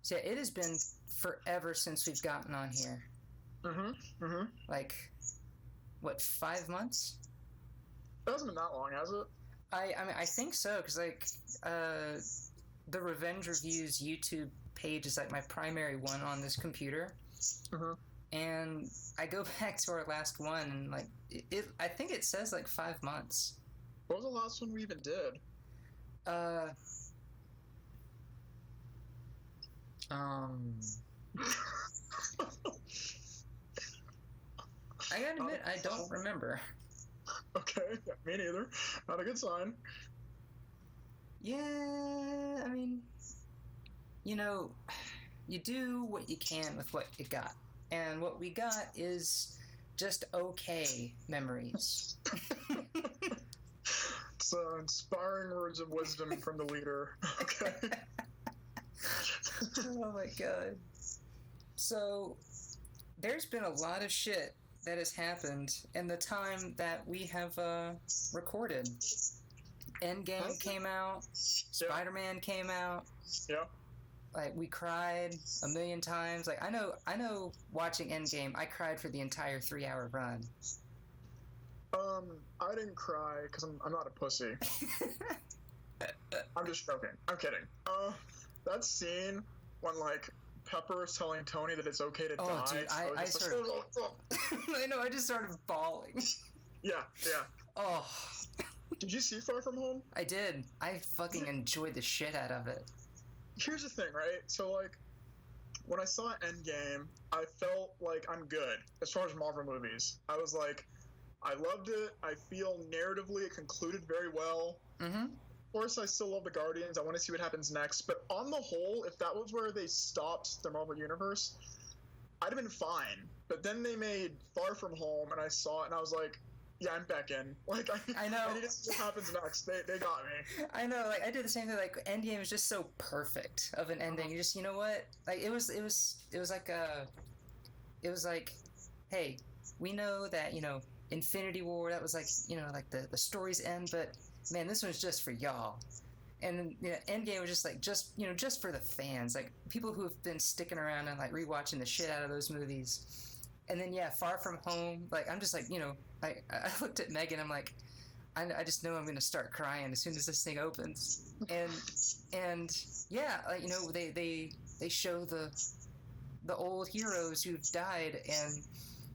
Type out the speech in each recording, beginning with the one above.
So yeah, it has been forever since we've gotten on here. Like, what, 5 months? It hasn't been that long, has it? I mean, I think so, because, like, the Revenge Reviews YouTube page is, like, my primary one on this computer. And I go back to our last one, and, like, I think it says, like, 5 months. What was the last one we even did? I gotta admit, I don't remember. Okay, yeah, me neither. Not a good sign. Yeah, I mean, you know, you do what you can with what you got. And what we got is just okay memories. So, inspiring words of wisdom from the leader. Okay. Oh my god. So, there's been a lot of shit that has happened in the time that we have recorded. Endgame came out. Spider-Man came out. Yeah. Like, we cried a million times. Like, I know watching Endgame, I cried for the entire 3-hour run. I didn't cry because I'm not a pussy. I'm just joking. I'm kidding. That scene when, like, Pepper is telling Tony that it's okay to die. Dude, I started... I know, I just started bawling. Yeah. Oh. Did you see Far From Home? I did. I fucking enjoyed the shit out of it. Here's the thing, right? So, like, when I saw Endgame, I felt like I'm good as far as Marvel movies. I was like, I loved it. I feel narratively it concluded very well. Of course, I still love the Guardians. I want to see what happens next. But on the whole, if that was where they stopped the Marvel Universe, I'd have been fine. But then they made Far From Home, and I saw it, and I was like, yeah, I'm back in. Like, I know. I need to see what happens next. They got me. I know. Like, I did the same thing. Like, Endgame was just so perfect of an ending. You just, you know what? Like, it was like, hey, we know that, you know, Infinity War, that was like, you know, like the story's end, but man, this one's just for y'all. And, you know, Endgame was just like, just for the fans, like people who have been sticking around and like rewatching the shit out of those movies. And then, yeah, Far From Home, like, I'm just like, you know, I looked at Megan, I'm like, I just know I'm going to start crying as soon as this thing opens. And yeah, like, you know, they show the old heroes who've died, and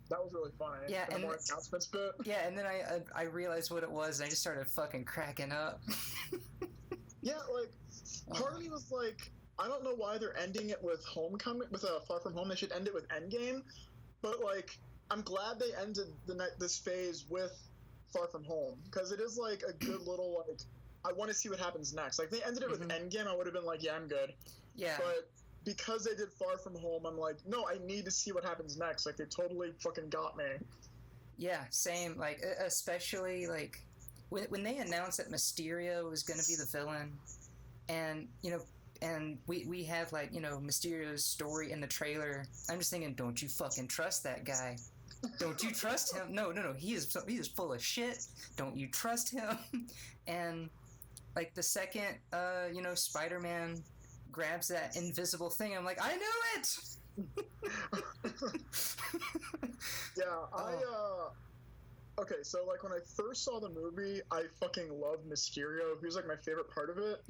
that was really funny. Yeah, and more announcements bit. Yeah, and then I realized what it was, and I just started fucking cracking up. Yeah, like, part of me was like, I don't know why they're ending it with Homecoming, with Far From Home. They should end it with Endgame. But, like, I'm glad they ended this phase with Far From Home, because it is, like, a good little, like, I want to see what happens next. Like, they ended it with Endgame, I would have been like, yeah, I'm good. Yeah. But because they did Far From Home, I'm like, no, I need to see what happens next. Like, they totally fucking got me. Yeah, same. Like, especially, like, when they announced that Mysterio was going to be the villain, and, you know, and we have, like, you know, Mysterio's story in the trailer, I'm just thinking, don't you fucking trust that guy. Don't you trust him? No, he is full of shit. Don't you trust him? And, like, the second, you know, Spider-Man grabs that invisible thing, I'm like, I knew it! Yeah, okay, so, like, when I first saw the movie, I fucking loved Mysterio. He was, like, my favorite part of it.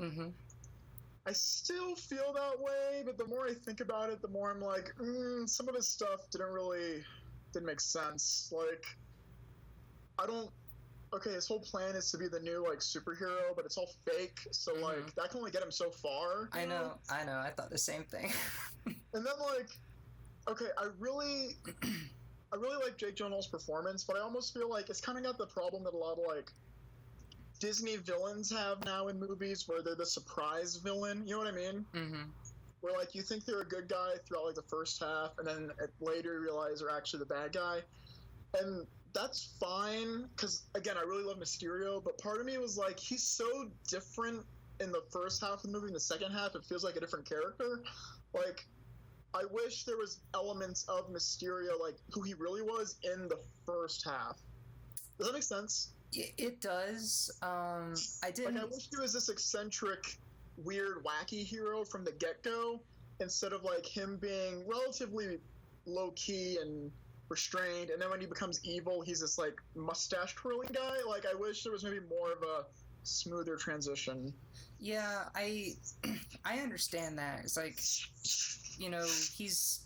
I still feel that way, but the more I think about it, the more I'm like, some of his stuff didn't make sense. Like, okay, his whole plan is to be the new, like, superhero, but it's all fake, so, like, that can only get him so far. I know, I thought the same thing. And then, like, okay, I really like Jake Gyllenhaal's performance, but I almost feel like it's kind of got the problem that a lot of, like, Disney villains have now in movies, where they're the surprise villain, you know what I mean? Where, like, you think they're a good guy throughout, like, the first half, and then later you realize they're actually the bad guy. And that's fine, because, again, I really love Mysterio, but part of me was like, he's so different in the first half of the movie. In the second half, it feels like a different character. Like, I wish there was elements of Mysterio, like, who he really was in the first half. Does that make sense? It does. I didn't... Like, I wish he was this eccentric, weird, wacky hero from the get-go, instead of like him being relatively low key and restrained, and then when he becomes evil, he's this like mustache twirling guy. Like I wish there was maybe more of a smoother transition. Yeah, I understand that. It's like, you know, he's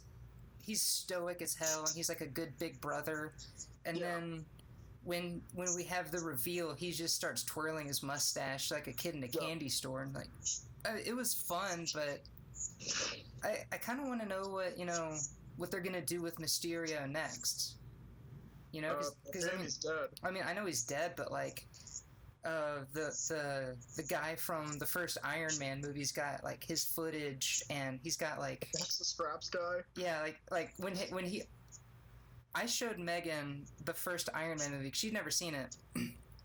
stoic as hell, and he's like a good big brother, and then when we have the reveal, he just starts twirling his mustache like a kid in a candy store, and like it was fun, but I kind of want to know what they're gonna do with Mysterio next. You know, because he's dead. I mean, I know he's dead, but like, the guy from the first Iron Man movie's got like his footage, and he's got like that's the Scraps guy. Yeah, like when he I showed Megan the first Iron Man movie. She'd never seen it.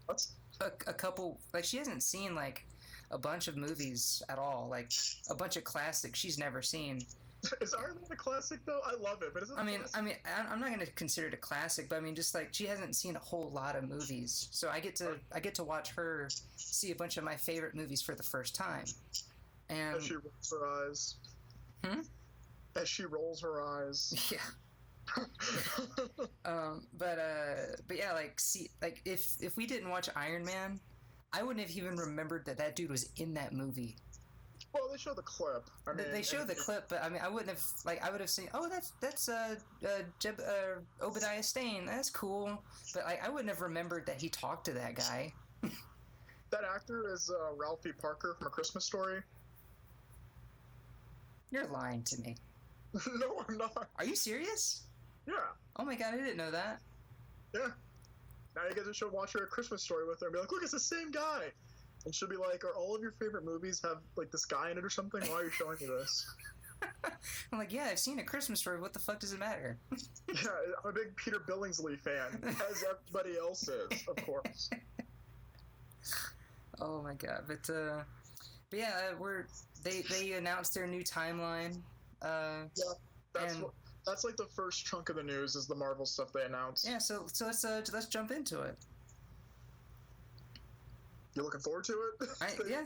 What? A couple, like she hasn't seen like a bunch of movies at all, like a bunch of classics she's never seen. Is Iron Man a classic though? I love it, but is it? I'm not going to consider it a classic, but I mean, just like she hasn't seen a whole lot of movies, so I get to watch her see a bunch of my favorite movies for the first time. And as she rolls her eyes. As she rolls her eyes. Yeah. But yeah, like see, like if we didn't watch Iron Man, I wouldn't have even remembered that dude was in that movie. Well, they show the clip. I mean, they show the clip, but I mean, I would have seen. Oh, that's Obadiah Stane. That's cool. But I wouldn't have remembered that he talked to that guy. That actor is Ralphie Parker from A Christmas Story. You're lying to me. No, I'm not. Are you serious? Yeah. Oh my god, I didn't know that. Yeah. Now you guys should watch her A Christmas Story with her and be like, look, it's the same guy. And she'll be like, are all of your favorite movies have like this guy in it or something? Why are you showing me this? I'm like, yeah, I've seen A Christmas Story. What the fuck does it matter? Yeah, I'm a big Peter Billingsley fan, as everybody else is, of course. Oh my god, but yeah, they announced their new timeline. Yeah, that's like the first chunk of the news is the Marvel stuff they announced. Yeah, so let's jump into it. You looking forward to it?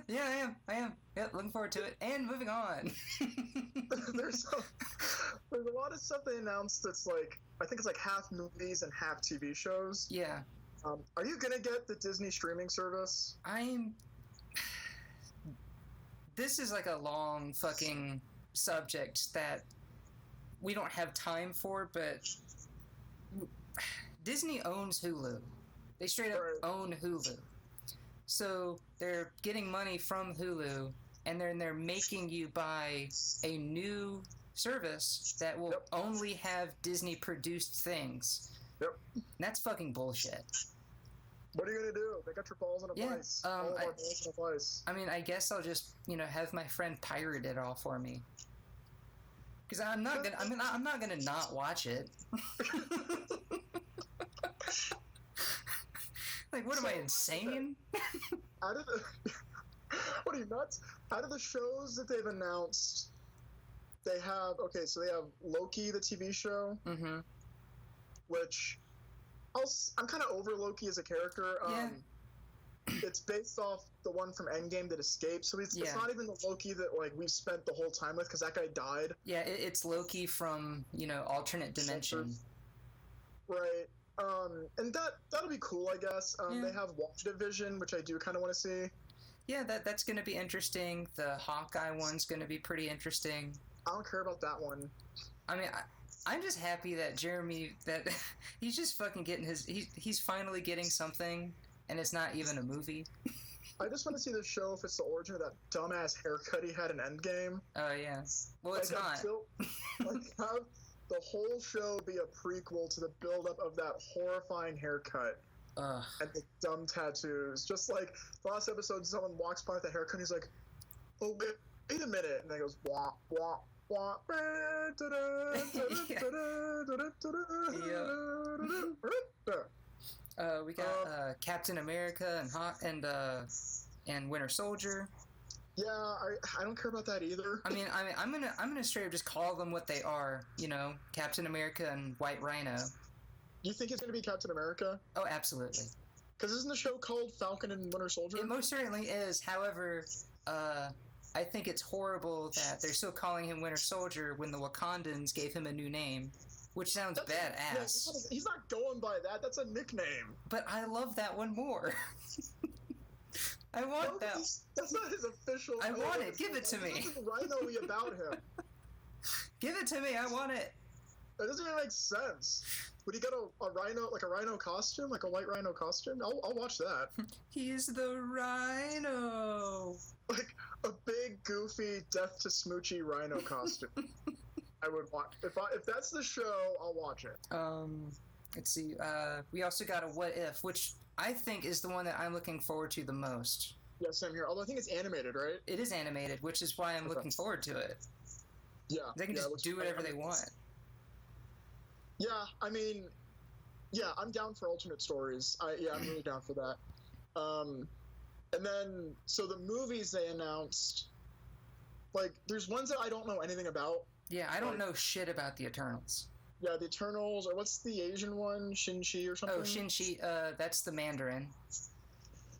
Yeah, I am. Yeah, looking forward to it. And moving on. There's a lot of stuff they announced that's like, I think it's like half movies and half TV shows. Yeah. Are you gonna get the Disney streaming service? This is like a long fucking subject that we don't have time for, but Disney owns Hulu. They straight up own Hulu. So they're getting money from Hulu, and they're making you buy a new service that will only have Disney-produced things. Yep. And that's fucking bullshit. What are you gonna do? They got your balls in a vice. All of our balls in a vice. I mean, I guess I'll just have my friend pirate it all for me. Because I'm not gonna not watch it. Like, what am I, insane? What are you, nuts? Out of the shows that they've announced, they have Loki, the TV show, which I'm kind of over Loki as a character. It's based off the one from Endgame that escaped, so it's not even the Loki that like we've spent the whole time with, because that guy died. Yeah, it's Loki from alternate dimension. Right. And that'll be cool, I guess. They have WandaVision, which I do kind of want to see. Yeah, that's going to be interesting. The Hawkeye one's going to be pretty interesting. I don't care about that one. I mean, I'm just happy that Jeremy, that he's just fucking getting he's finally getting something, and it's not even a movie. I just want to see the show if it's the origin of that dumbass haircut he had in Endgame. Oh, yeah. Well, it's not. Have the whole show be a prequel to the build-up of that horrifying haircut. And the dumb tattoos. Just like the last episode, someone walks by with a haircut and he's like, oh, wait a minute. And then he goes, wah, wah, wah. We got Captain America and Winter Soldier. Yeah, I don't care about that either. I mean, I'm gonna straight up just call them what they are. Captain America and White Rhino. You think it's gonna be Captain America? Oh, absolutely. Because isn't the show called Falcon and Winter Soldier? It most certainly is. However, I think it's horrible that they're still calling him Winter Soldier when the Wakandans gave him a new name, which sounds badass. He's not going by that. That's a nickname. But I love that one more. I want that. That's not his official. I want it. Give it to me. There's nothing rhino-y about him. Give it to me. I want it. That doesn't even make sense. Would he get a rhino, like a rhino costume, like a white rhino costume? I'll watch that. He's the rhino. Like a big, goofy, death to Smoochie rhino costume. I would watch. If that's the show, I'll watch it. Let's see. We also got a What If, which I think is the one that I'm looking forward to the most. Yeah, same here. Although I think it's animated, right? It is animated, which is why I'm looking forward to it. Yeah. They can just do whatever they want. Yeah, I mean, yeah, I'm down for alternate stories. I'm really down for that. And then, so the movies they announced, like, there's ones that I don't know anything about. Yeah, I don't know shit about the Eternals. Yeah, the Eternals, or what's the Asian one? Shin-Chi or something? Oh, Shin-Chi, that's the Mandarin.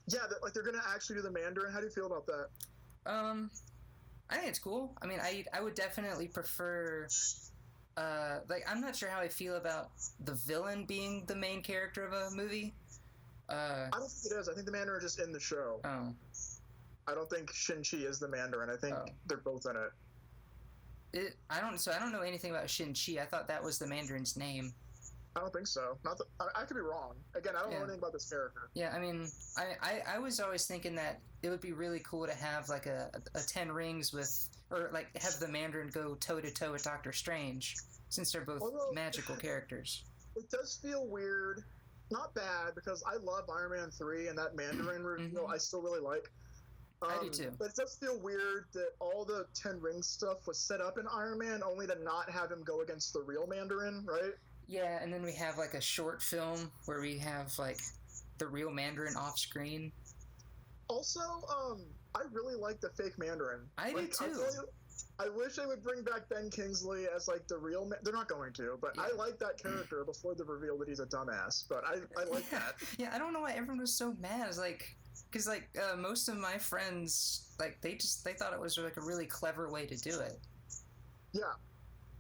Yeah, they're gonna actually do the Mandarin. How do you feel about that? I think it's cool. I mean, I would definitely prefer... like, I'm not sure how I feel about the villain being the main character of a movie. I don't think it is. I think the Mandarin is just in the show. Oh. I don't think Shin-Chi is the Mandarin. I think they're both in it. I don't know anything about Shin-Chi. I thought that was the Mandarin's name. I don't think so. I could be wrong. Again, I don't know anything about this character. Yeah, I mean, I was always thinking that it would be really cool to have like a 10 rings with, or like have the Mandarin go toe to toe with Doctor Strange, since they're both magical characters. It does feel weird. Not bad, because I love Iron Man 3 and that Mandarin reveal I still really like. I do too. But it does feel weird that all the 10 rings stuff was set up in Iron Man only to not have him go against the real Mandarin, right? Yeah, and then we have like a short film where we have like the real Mandarin off screen. Also, I really like the fake Mandarin. I do too. I wish they would bring back Ben Kingsley as like the real they're not going to, but I like that character before the reveal that he's a dumbass, but I like that. Yeah, I don't know why everyone was so mad. It's like, because like most of my friends, like they thought it was like a really clever way to do it. Yeah,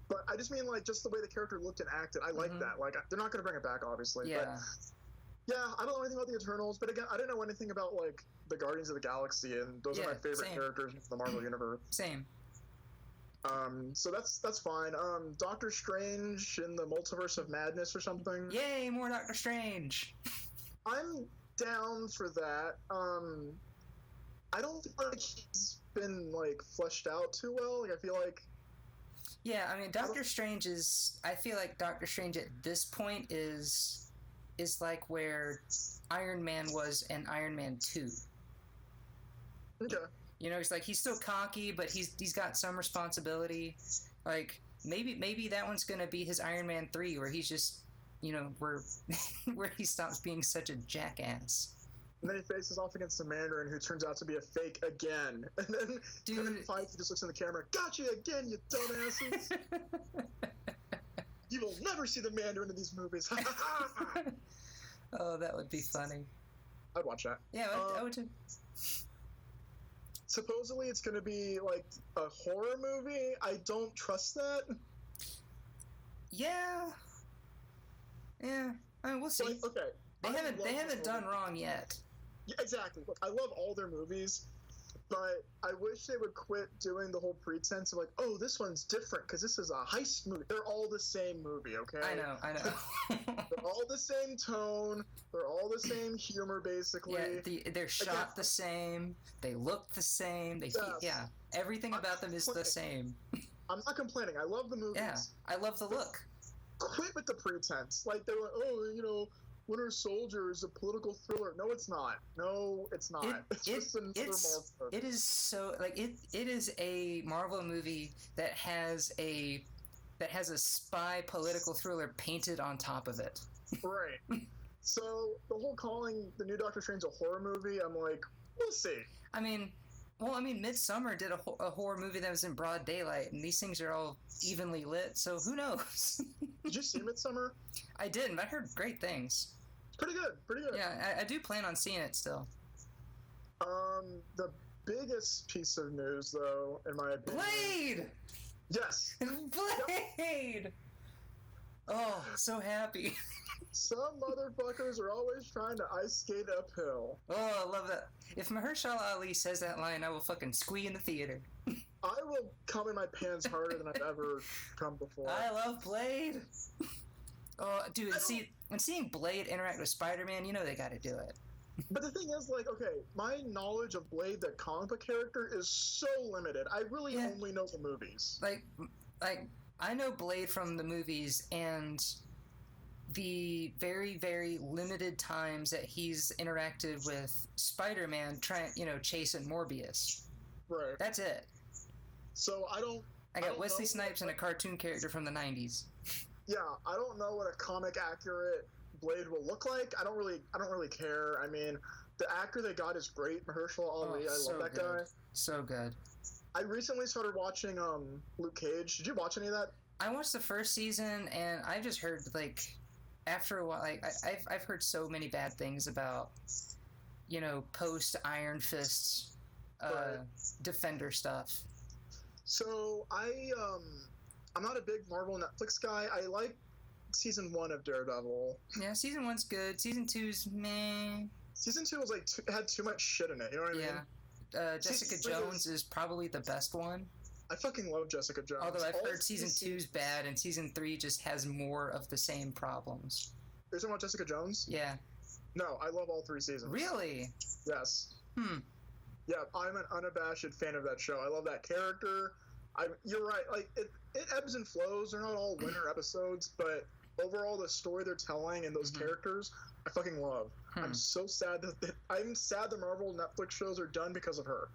but I just mean like just the way the character looked and acted. I like that. Like they're not going to bring it back, obviously. Yeah. But yeah, I don't know anything about the Eternals, but again, I didn't know anything about like the Guardians of the Galaxy, and those are my favorite characters in the Marvel universe. Same. So that's fine. Doctor Strange in the Multiverse of Madness or something. Yay, more Doctor Strange. I'm down for that. I don't feel like he's been like fleshed out too well. Like I feel like. Yeah, I mean, Doctor Strange is. I feel like Doctor Strange at this point is like where Iron Man was in Iron Man 2. Okay. You know, he's still cocky, but he's got some responsibility. Like maybe that one's gonna be his Iron Man 3, where he's just, you know, where he stops being such a jackass. And then he faces off against the Mandarin, who turns out to be a fake again. And then Kevin Feige just looks in the camera, "Gotcha again, you dumbasses! You will never see the Mandarin in these movies." Oh, that would be funny. I'd watch that. Yeah, I would too. Supposedly it's going to be like a horror movie. I don't trust that. Yeah. I mean, we'll see. Like, okay. They haven't done wrong yet. Yeah, exactly. Look, I love all their movies, but I wish they would quit doing the whole pretense of like, oh, this one's different because this is a heist movie. They're all the same movie, okay? I know. They're all the same tone. They're all the same humor, basically. Yeah, they're shot the same. They look the same. Everything about them is the same. I'm not complaining. I love the movies. Yeah, I love the look. Quit with the pretense. Like, they were, oh, you know, Winter Soldier is a political thriller. No, it's not. No, it's not. It's just another Marvel movie. It is so, like, it is a Marvel movie that has a spy political thriller painted on top of it. Right. So the whole calling the new Doctor Strange a horror movie, I'm like, we'll see. I mean, Midsommar did a horror movie that was in broad daylight, and these things are all evenly lit, so who knows? Did you see Midsommar? I didn't, but I heard great things. It's pretty good. Yeah, I do plan on seeing it still. biggest piece of news, though, in my opinion. Blade! Yes. Blade! Oh, so happy. Some motherfuckers are always trying to ice skate uphill. Oh, I love that. If Mahershala Ali says that line, I will fucking squee in the theater. I will come in my pants harder than I've ever come before. I love Blade. Oh, dude, and seeing Blade interact with Spider-Man, you know they gotta do it. But the thing is, like, okay, my knowledge of Blade, the comic book character, is so limited. I really only know the movies. Like, I know Blade from the movies and the very, very limited times that he's interacted with Spider-Man, chasing Morbius. Right. That's it. So I got Wesley Snipes and a cartoon character from the 90s. Yeah, I don't know what a comic accurate Blade will look like. I don't really care. I mean, the actor they got is great, Mahershala Ali. I love that guy. So good. I recently started watching Luke Cage. Did you watch any of that? I watched the first season, and I just heard, like, after a while, like, I've heard so many bad things about, post Iron Fist Defender stuff. So I'm not a big Marvel Netflix guy. I like season 1 of Daredevil. Yeah, season 1's good. Season 2's meh. Season 2 was like had too much shit in it. You know what I mean? Jessica Jones is probably the best one. I fucking love Jessica Jones. Although I've heard season 2's bad and season 3 just has more of the same problems. You're talking about Jessica Jones? Yeah. No, I love all 3 seasons. Really? Yes. Yeah, I'm an unabashed fan of that show. I love that character. You're right. Like it ebbs and flows. They're not all winter episodes, but overall, the story they're telling and those characters, I fucking love. I'm so sad I'm sad the Marvel Netflix shows are done because of her.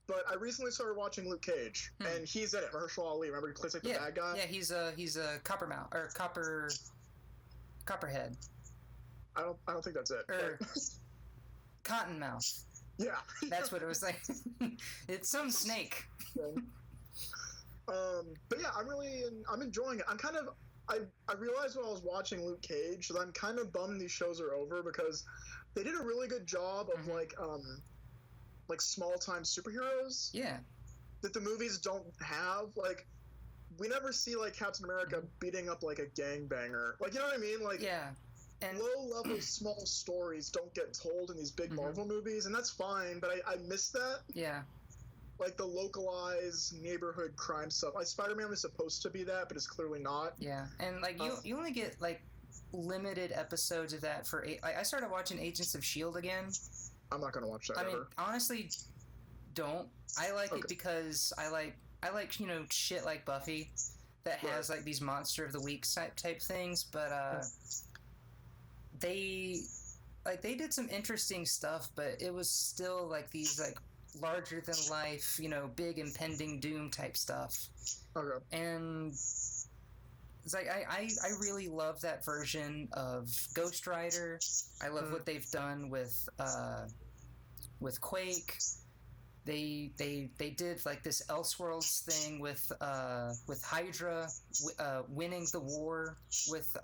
But I recently started watching Luke Cage, and he's in it. Mahershala Ali, remember he plays like the bad guy? Yeah, he's a Coppermouth or Copperhead. I don't think that's it. Or Cottonmouth. Yeah. That's what it was like. It's some snake. But yeah, I'm enjoying it. I realized when I was watching Luke Cage that I'm kind of bummed these shows are over because they did a really good job of like small time superheroes. Yeah. That the movies don't have. Like, we never see like Captain America beating up like a gangbanger. Like, you know what I mean? Like, yeah. And low-level, small stories don't get told in these big Marvel movies, and that's fine, but I miss that. Yeah. Like, the localized neighborhood crime stuff. Like, Spider-Man was supposed to be that, but it's clearly not. Yeah, and, like, you only get, like, limited episodes of that for... I started watching Agents of S.H.I.E.L.D. again. I'm not going to watch that ever. I mean, honestly, don't. I like it because I like, shit like Buffy that has, like, these Monster of the Week type things, but, they did some interesting stuff, but it was still like these like larger than life, big impending doom type stuff. Okay. And it's like I really love that version of Ghost Rider. I love what they've done with Quake. They did like this Elseworlds thing with Hydra winning the war with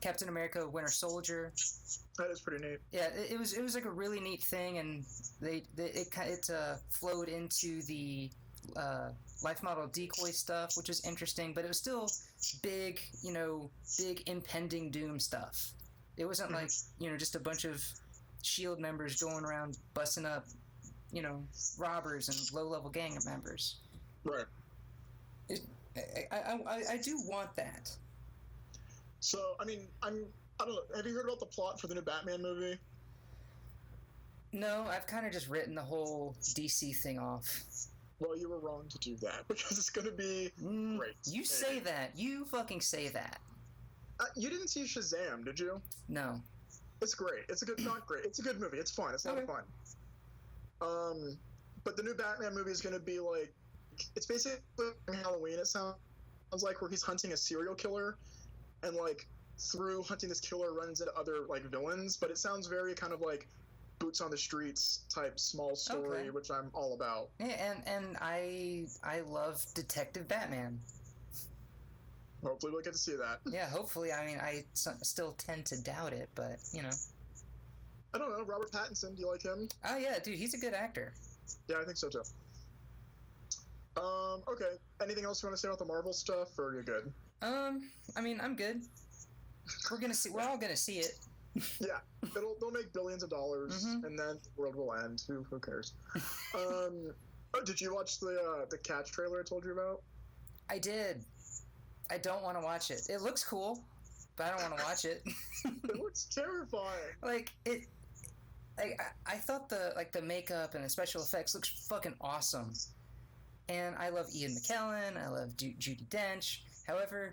Captain America: Winter Soldier. That is pretty neat. Yeah, it was like a really neat thing, and it flowed into the life model decoy stuff, which was interesting, but it was still big, big impending doom stuff. It wasn't like just a bunch of S.H.I.E.L.D. members going around busting up, robbers and low-level gang members. Right. I do want that. So, I mean, I don't know. Have you heard about the plot for the new Batman movie? No, I've kind of just written the whole DC thing off. Well, you were wrong to do that because it's going to be great. You say that. You fucking say that. You didn't see Shazam, did you? No. It's great. It's a good, not great. It's a good movie. It's fun. It's a lot of fun. But the new Batman movie is going to be like, it's basically Halloween. It sounds like where he's hunting a serial killer. And, like, through hunting this killer runs into other, like, villains. But it sounds very kind of like boots on the streets type small story, which I'm all about. Yeah, and I love Detective Batman. Hopefully we'll get to see that. Yeah, hopefully. I mean, I still tend to doubt it, but, I don't know, Robert Pattinson. Do you like him? Oh yeah, dude, he's a good actor. Yeah, I think so too. Okay. Anything else you want to say about the Marvel stuff, or you're good? I mean, I'm good. We're all gonna see it. Yeah, they'll make billions of dollars, Mhm. and then the world will end. Who cares? Did you watch the Cats trailer I told you about? I did. I don't want to watch it. It looks cool, but I don't want to watch it. It looks terrifying. Like it. I thought the makeup and the special effects looks fucking awesome, and I love Ian McKellen. I love Judi Dench. However,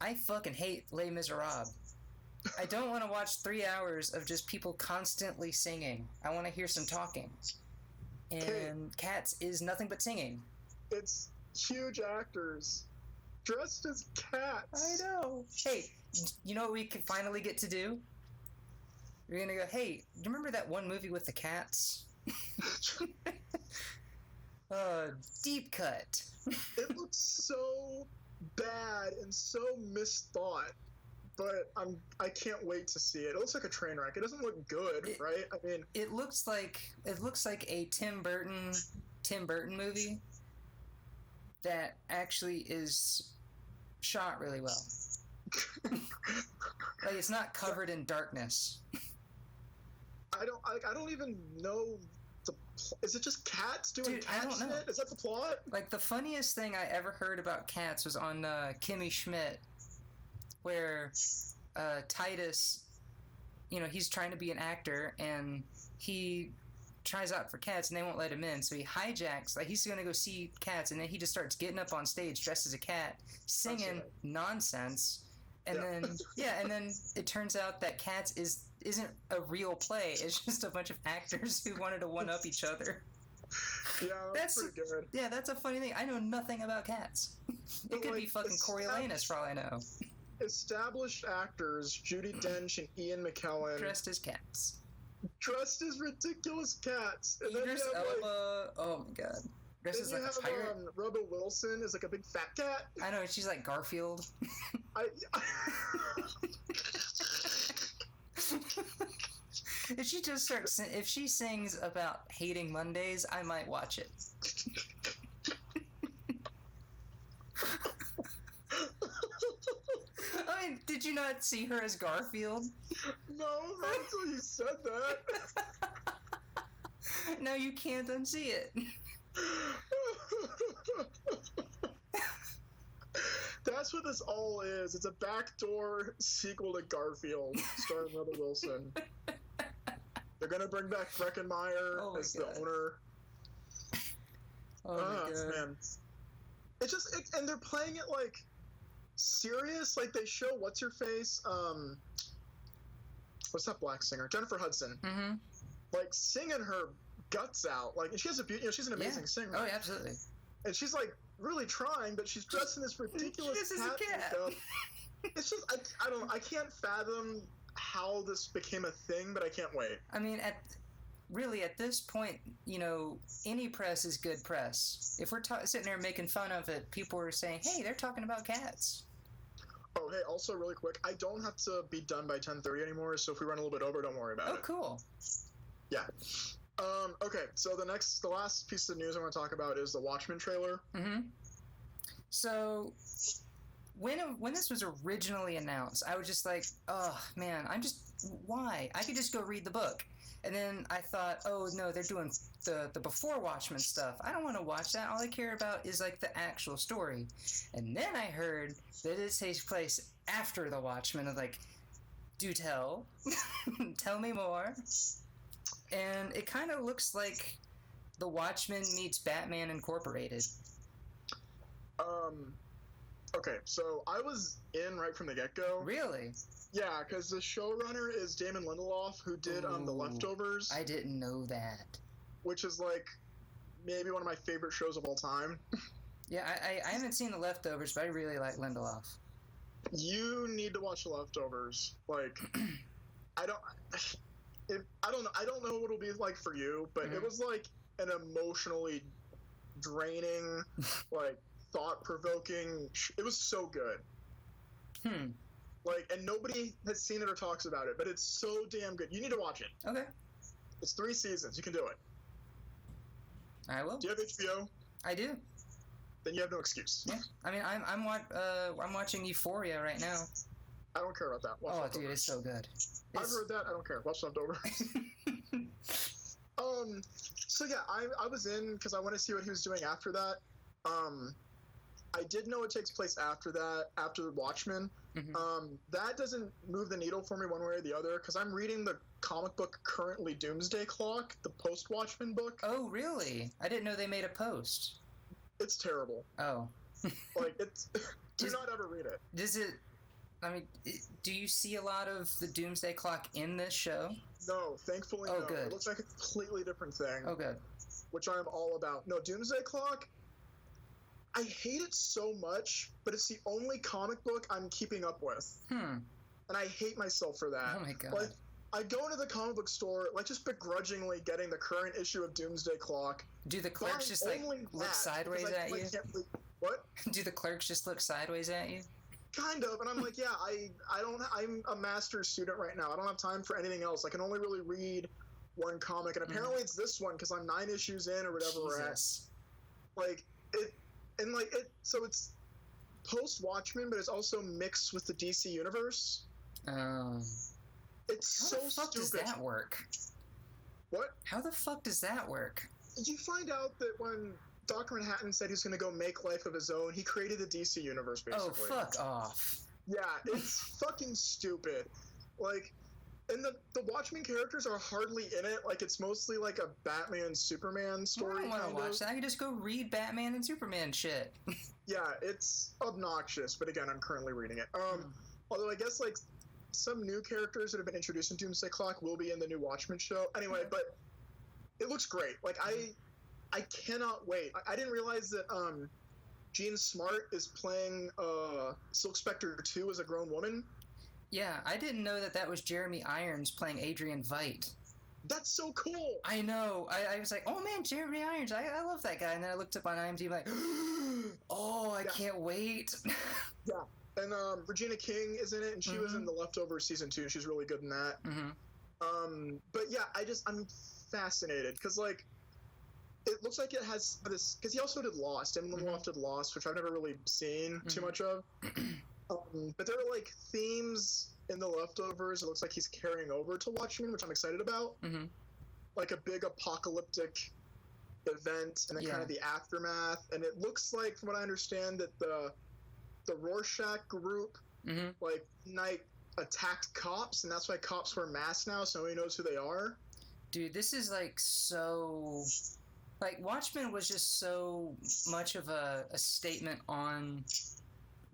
I fucking hate Les Miserables. I don't want to watch 3 hours of just people constantly singing. I want to hear some talking. And Cats is nothing but singing. It's huge actors dressed as cats. I know. Hey, you know what we can finally get to do? We're gonna go, hey, do you remember that one movie with the cats? Deep cut. It looks so bad and so misthought, but I can't wait to see it. It looks like a train wreck. It doesn't look good, right? I mean, it looks like a Tim Burton movie that actually is shot really well. Like it's not covered in darkness. I don't even know. Is it just cats doing Dude, cat I don't know. shit? Is that the plot? Like the funniest thing I ever heard about Cats was on Kimmy Schmidt, where Titus, he's trying to be an actor and he tries out for Cats and they won't let him in, so he hijacks, like he's gonna go see Cats, and then he just starts getting up on stage dressed as a cat, singing nonsense, and then it turns out that Cats isn't a real play. It's just a bunch of actors who wanted to one-up each other. Yeah, that's pretty good. Yeah, that's a funny thing. I know nothing about Cats. It could be fucking Coriolanus for all I know. Established actors, Judi Dench and Ian McKellen, Dressed as cats. Dressed as ridiculous cats. And Idris then you have, Elba, oh my god. Dressed as like a pirate. Rebel Wilson is like a big fat cat. I know, she's like Garfield. If she sings about hating Mondays, I might watch it. I mean, did you not see her as Garfield? No, not until you said that. No, you can't unsee it. That's what this all is. It's a backdoor sequel to Garfield, starring Rebel Wilson. They're gonna bring back Breckenmeyer as the owner. Oh my god. Man. It's just, and they're playing it like serious. Like they show what's her face, what's that black singer, Jennifer Hudson, like singing her guts out. Like, and she has she's an amazing singer. Oh, yeah, absolutely. And she's like really trying, but she's dressed in this ridiculous cat makeup. It's just, I can't fathom how this became a thing, but I can't wait. I mean, at this point, any press is good press. If we're sitting there making fun of it, people are saying, hey, they're talking about Cats. Oh, hey, also really quick, I don't have to be done by 10:30 anymore, so if we run a little bit over, don't worry about it. Oh, cool. Yeah. Okay, so the last piece of news I want to talk about is the Watchmen trailer. So, when this was originally announced, I was just like, oh, man, why? I could just go read the book. And then I thought, oh, no, they're doing the before Watchmen stuff. I don't want to watch that. All I care about is, like, the actual story. And then I heard that it takes place after the Watchmen. I'm like, do tell. Tell me more. And it kind of looks like the Watchmen meets Batman Incorporated. Okay, so I was in right from the get-go. Really? Yeah, because the showrunner is Damon Lindelof, who did The Leftovers. I didn't know that. Which is, like, maybe one of my favorite shows of all time. Yeah, I haven't seen The Leftovers, but I really like Lindelof. You need to watch The Leftovers. Like, I don't know what it'll be like for you, but it was, like, an emotionally draining, like, thought-provoking. It was so good. Like, and nobody has seen it or talks about it, but it's so damn good. You need to watch it. Okay. It's 3 seasons. You can do it. I will. Do you have HBO? I do. Then you have no excuse. Yeah. I mean, I'm watching Euphoria right now. I don't care about that. Watch Oh, Leftovers. dude, it's so good. I've heard that. I don't care. Watch Leftovers. So yeah, I was in because I want to see what he was doing after that. I did know it takes place after that, after Watchmen. Mhm. That doesn't move the needle for me one way or the other because I'm reading the comic book currently, Doomsday Clock, the post-Watchmen book. Oh, really? I didn't know they made a post. It's terrible. Oh. Like, it's do not ever read it. Does it? I mean, do you see a lot of the Doomsday Clock in this show? No, thankfully Oh, no. good. It looks like a completely different thing, Oh, good. which I'm all about. No, Doomsday Clock, I hate it so much, but it's the only comic book I'm keeping up with. And I hate myself for that. Oh my god. Like, I go into the comic book store, like, just begrudgingly getting the current issue of Doomsday Clock. Do the clerks just like look sideways at you? What? Do the clerks just look sideways at you? Kind of, and I'm like, yeah, I'm a master's student right now. I don't have time for anything else. I can only really read one comic, and apparently it's this one because I'm 9 issues in or whatever we're at. Jesus. Like, so it's post-Watchmen, but it's also mixed with the DC universe. It's How so the fuck stupid. does that work? What? How the fuck does that work? Did you find out that when Dr. Manhattan said he was going to go make life of his own, he created the DC universe, basically? Oh, fuck off. Yeah, it's fucking stupid. Like, and the Watchmen characters are hardly in it. Like, it's mostly like a Batman Superman I story. don't want to kind watch of. that. I can just go read Batman and Superman shit. Yeah, it's obnoxious. But again, I'm currently reading it. Although I guess like some new characters that have been introduced in Doomsday Clock will be in the new Watchmen show. Anyway, but it looks great. Like I cannot wait. I didn't realize that Jean Smart is playing Silk Spectre 2 as a grown woman. Yeah, I didn't know that was Jeremy Irons playing Adrian Veidt. That's so cool. I know. I was like, oh man, Jeremy Irons. I love that guy. And then I looked up on IMDb like, oh, I can't wait. Yeah. And Regina King is in it, and she was in The Leftovers season 2. She's really good in that. But yeah, I'm fascinated because like it looks like it has this because he also did Lost. Emily Loft did Lost, which I've never really seen too much of. But there are like themes in The Leftovers. It looks like he's carrying over to Watchmen, which I'm excited about. Like a big apocalyptic event, and then kind of the aftermath. And it looks like, from what I understand, that the Rorschach group like night attacked cops, and that's why cops wear masks now, so nobody knows who they are. Dude, this is like so. Like, Watchmen was just so much of a statement on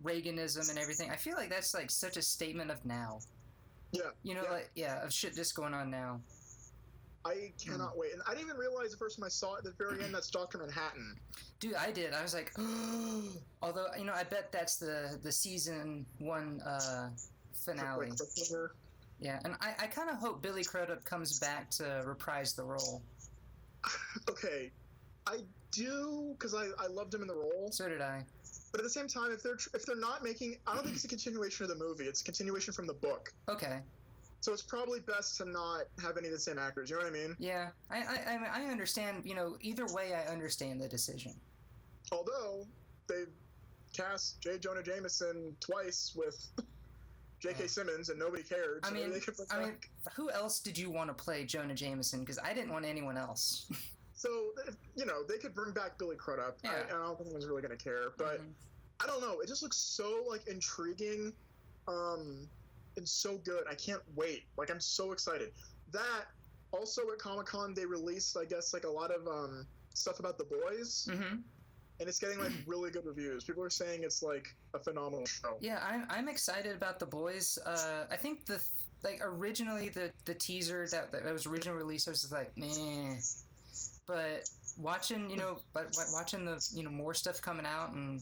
Reaganism and everything. I feel like that's like such a statement of now. Yeah. You know, like, of shit just going on now. I cannot wait. And I didn't even realize the first time I saw it at the very end that's Dr. Manhattan. Dude, I did. I was like, although, you know, I bet that's the season 1 finale. Yeah, and I kind of hope Billy Crudup comes back to reprise the role. Okay, I do, because I loved him in the role. So did I. But at the same time, if they're not making, I don't think it's a continuation of the movie. It's a continuation from the book. Okay. So it's probably best to not have any of the same actors. You know what I mean? Yeah, I understand. You know, either way, I understand the decision. Although they've cast J. Jonah Jameson twice with J.K. Simmons, and nobody cared. So I mean, who else did you want to play Jonah Jameson? Because I didn't want anyone else. So, you know, they could bring back Billy Crudup. Yeah. I don't think anyone's really going to care. But I don't know. It just looks so, like, intriguing and so good. I can't wait. Like, I'm so excited. That, also at Comic-Con, they released, I guess, like, a lot of stuff about The Boys. And it's getting, like, really good reviews. People are saying it's, like, a phenomenal show. Yeah, I'm excited about The Boys. I think originally the teaser that was originally released, I was just like, meh. But watching, you know, watching the, you know, more stuff coming out, and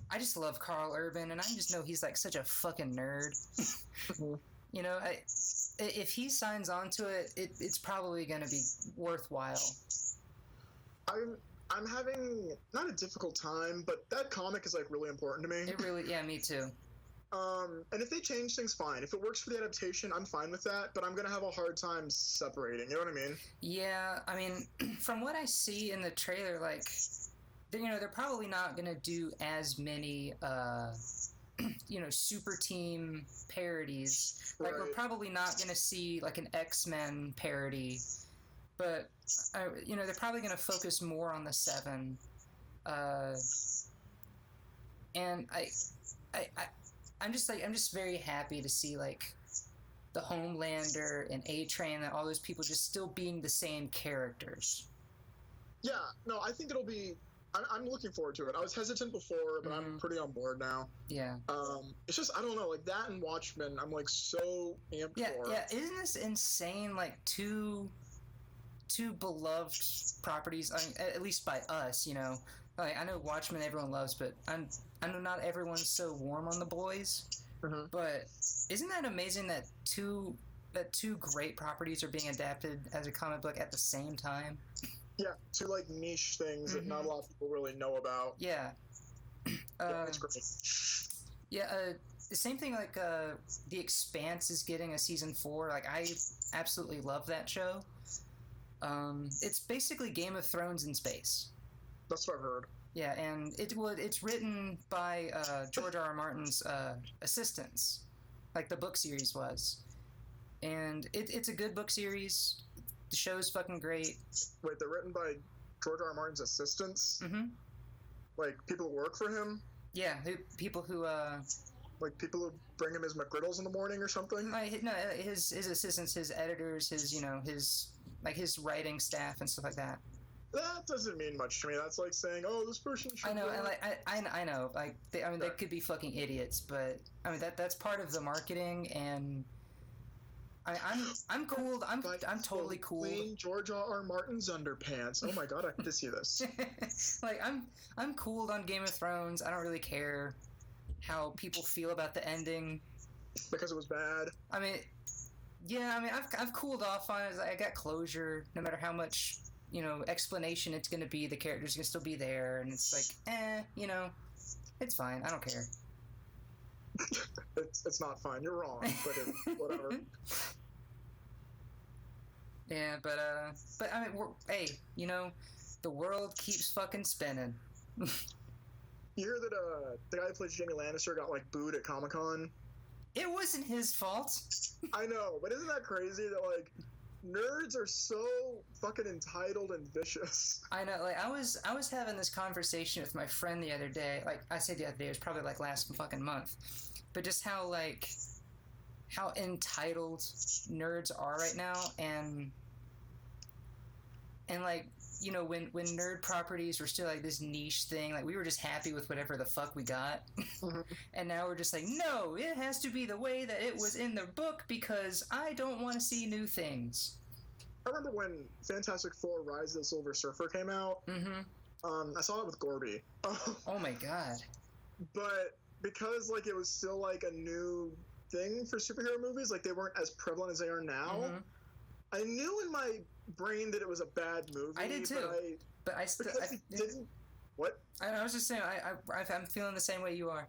I just love Carl Urban, and I just know he's like such a fucking nerd. You know, if he signs on to it, it's probably going to be worthwhile. I'm having not a difficult time, but that comic is like really important to me. It really, yeah, me too. And if they change things, fine. If it works for the adaptation, I'm fine with that, but I'm gonna have a hard time separating, you know what I mean? Yeah, I mean, from what I see in the trailer, like, they're probably not gonna do as many, super team parodies. Like, we're Right. probably not gonna see, like, an X-Men parody, but, they're probably gonna focus more on the Seven. And I'm just very happy to see, like, the Homelander and A-Train and all those people just still being the same characters. Yeah, no, I think it'll be. I'm looking forward to it. I was hesitant before, but I'm pretty on board now. Yeah. It's just I don't know, like that and Watchmen. I'm like so amped for. Yeah. Isn't this insane? Like two beloved properties. I mean, at least by us, Like, I know Watchmen everyone loves, but I know not everyone's so warm on The Boys. Mm-hmm. But isn't that amazing that two great properties are being adapted as a comic book at the same time? Yeah, two like niche things that not a lot of people really know about. Yeah. Yeah, it's great. Yeah, the same thing, like, The Expanse is getting a season 4. Like, I absolutely love that show. It's basically Game of Thrones in space. That's what I've heard. Yeah, and it's written by George R.R. Martin's assistants, like the book series was. And it's a good book series. The show's fucking great. Wait, they're written by George R. R. Martin's assistants? Mm-hmm. Like people who work for him? Yeah, people who like people who bring him his McGriddles in the morning or something? No, his assistants, his editors, his writing staff and stuff like that. That doesn't mean much to me. That's like saying, "Oh, this person should." I know, and I know, like they could be fucking idiots, but I mean that's part of the marketing, and I'm cool. I'm totally cool. Clean George R. R. Martin's underpants. Oh my god, I have to see this. Like I'm cooled on Game of Thrones. I don't really care how people feel about the ending because it was bad. I mean, yeah. I mean, I've cooled off on it. I got closure. No matter how much explanation it's going to be, the character's going to still be there, and it's like, it's fine. I don't care. It's not fine. You're wrong, but whatever. Yeah, but I mean, the world keeps fucking spinning. You hear that the guy who plays Jamie Lannister got like booed at Comic-Con? It wasn't his fault. I know, but isn't that crazy that like nerds are so fucking entitled and vicious? I know, like I was having this conversation with my friend the other day. Like I say the other day, it was probably like last fucking month. But just how entitled nerds are right now, and like when nerd properties were still like this niche thing, like we were just happy with whatever the fuck we got. Mm-hmm. And now we're just like, no, it has to be the way that it was in the book because I don't want to see new things. I remember when Fantastic Four: Rise of the Silver Surfer came out. Mm-hmm. I saw it with Gorby. Oh my god! But because like it was still like a new thing for superhero movies, like they weren't as prevalent as they are now. Mm-hmm. I knew in my brain that it was a bad movie. I did too. But I still didn't. What? I was just saying, I'm feeling the same way you are.